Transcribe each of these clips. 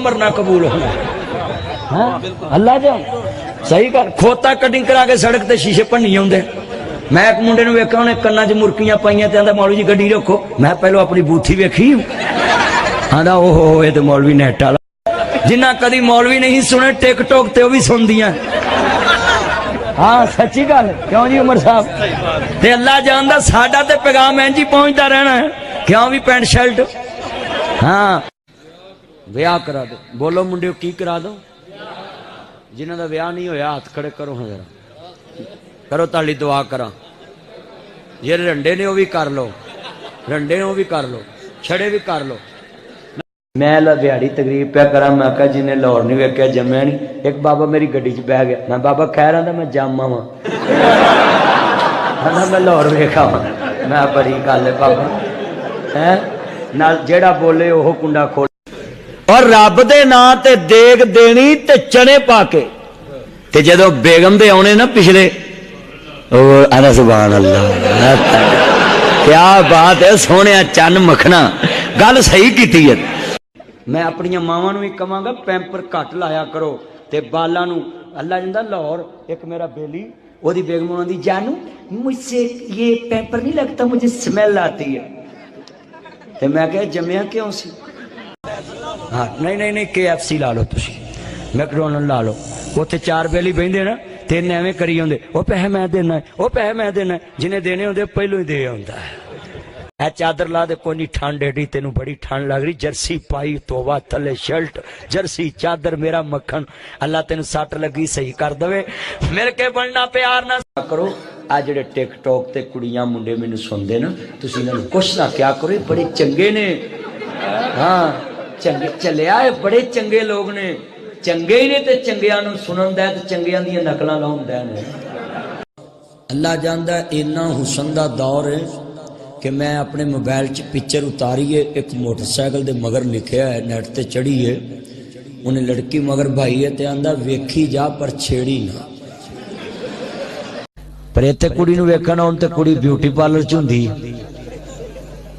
मरना कबूल होना। हाँ अल्लाह जा सही गल। खोता कटिंग करा के सड़क ते शीशे भन्नी आउंदे। मैं एक मुंडे नूं वेखिया उहने कन्नां 'च मुरकियां पाईयां ते आंदा मौलवी जी गड्डी रखो। मैं पहलों अपनी बूथी वेखी, आंदा ओहो ये तो मौलवी नेट वाला। जिन्ना कदी मौलवी नहीं सुने टिकटॉक ते भी सुनदियां। हाँ सच्ची गल क्यों जी उमर साहब। ते अल्लाह जानदा साडा ते पैगाम इंज ही पहुंचता रहना है क्यों भी पैंट शर्ट। हाँ विआह करा दो। बोलो मुंडियो की करा दो। जिन्हां दा विआह नहीं होया हाथ खड़े करो। हाँ जरा करो ताली दुआ करा। जे रंडे ने वो भी कर लो, रंडे ने वो भी कर लो, छड़े भी कर लो। मैं दिहाड़ी तकरीब पे करा। मैं कहा जिन्हें लाहौर नहीं वेख्या जम्या नहीं। एक बाबा मेरी गड्डी च बह गया। मैं बाबा खैर आंदा मैं जामा वा। आंदा मैं लाहौर वेखा वा। मैं बड़ी गल है बाबा है नाल जेड़ा बोले ओह कुंडा खोल। और रब दे नां ते देग देनी ते चने पाके ते जदों बेगम दे आने ना पिछले आदा सुभान अल्लाह क्या बात है सोने चन मखना। गल सही की है। मैं अपन मावां नूं भी कहांगा पैंपर घट लाया करो ते बालां नूं। अल्लाह जिंदा लाहौर एक मेरा बेली ओदी बेगम आंदी जानू मुझसे ये पैंपर नहीं लगता मुझे स्मेल आती है। ते मैं कहा जम्या क्यों सी। हाँ नहीं नहीं नहीं KFC ला लो तुसी मैकडोनल्ड ला लो। उत्थे चार बेली बहिंदे ना ते एवें करी आउंदे ओ पैसे मैं देना है ओ पैसे मैं देना है। जिन्हें देने होंदे पहलों ही दे आउंदा है। ए चादर ला दे कोई नहीं ठंड एडी तेनू बड़ी ठंड लग रही। जर्सी पाई तोबा थले शर्ट जर्सी चादर मेरा मक्खन। अल्लाह तेनू सट लगी सही कर दवे। मिल के बनना प्यार ना करो। आ जेड़े टिकटॉक ते कुड़ियां मुंडे मैनू सुनदे ना तुसीं इन्हां नूं कुछ ना क्या करो बड़े चंगे ने। हाँ चंगे चलिया बड़े चंगे लोग ने। चंगे ही ने ते चंगियां नूं सुनन दा ते चंगियां दी नकलां लाउंदा ने। अल्लाह जानदा इन्ना हुसन दा दौर है कि मैं अपने मोबाइल च पिक्चर उतारी है। एक मोटरसाइकिल दे मगर लिखिया है नेट ते चढ़ी है। उन्हें लड़की मगर भाई है ते आंदा वेखी जा पर छेड़ी ना। पर इत्थे कुड़ी नूं वेखना हुण ते कुड़ी ब्यूटी पार्लर च हुंदी।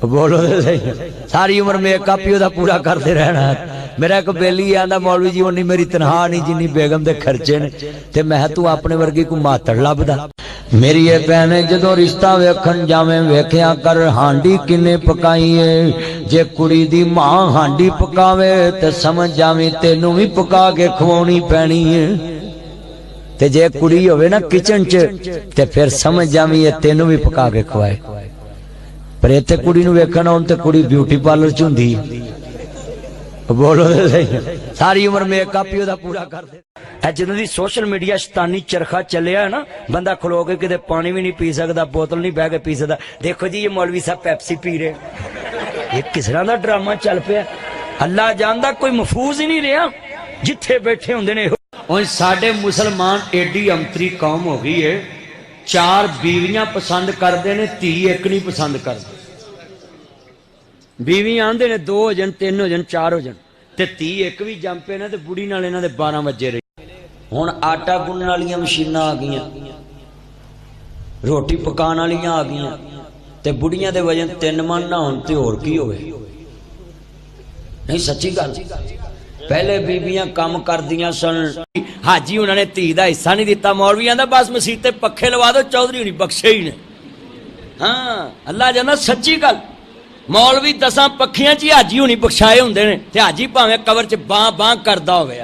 बोलो सही सारी उम्र मेकअप ही ओदा पूरा करते रहना। मेरा एक बेली आंदा मौलवी जी उन्नी मेरी तनख्वाह नहीं जिन्नी बेगम दे खर्चे ने। ते मैं तू अपने वर्गी को मातड़ लभदा। मेरी ये भैन जदों रिश्ता वेखन जावे वेख्या कर हांडी किन्ने पकाई है। जे कुड़ी दी मां हांडी पकावे ते समझ जावी तेनू भी पका के खवाउणी पैनी है। ते जे कुड़ी होवे ना किचन च ते फिर समझ जावी ये तेनू भी पका के खवाए। पर इत्थे कुड़ी नूं वेखना हुण ते कुड़ी ब्यूटी पार्लर च हुंदी। बोलो सही सारी उम्र मेकअप ही ओदा पूरा कर दे। जदों दी सोशल मीडिया शैतानी चरखा चलिया है ना बंदा खलो के किते पानी भी नहीं पी सकदा बोतल नहीं बह के पी सकदा। देखो जी ये मौलवी साहब पेप्सी पी रहे। ये किस तरह दा ड्रामा चल पिया। अल्लाह जानदा कोई महफूज ही नहीं रहा जिथे बैठे हुंदे ने। हुण साडे मुसलमान एडी अंतरी कौम हो गई है। चार बीवियां पसंद करते ने धी एक नहीं पसंद करते। बीवी आंदे ने 2 हो जान 3 हो जान 4 हो जान ते धी एक भी जम पे ना ते बुढ़ी नाल इन्हां दे 12 बजे रही। हुण आटा गुन्नण वालियां मशीनां आ गईयां रोटी पकाउण वालियां आ गईयां ते बुढ़ियां दे वजन 3 मन ना होण ते होर की होवे। नहीं सच्ची गल पहले बीबियां काम करदियां सन। हाजी उन्होंने धी का हिस्सा नहीं दिता। मौलवियां दा बस मसीत ते पखे लवा दो चौधरी नहीं बख्शे ही ने। हाँ अल्लाह जाना सच्ची गल। मौलवी 10 पखियां च हाजी होनी बख्शाए हुंदे ने ते हाजी भावें कवर च बां बां करदा होवे।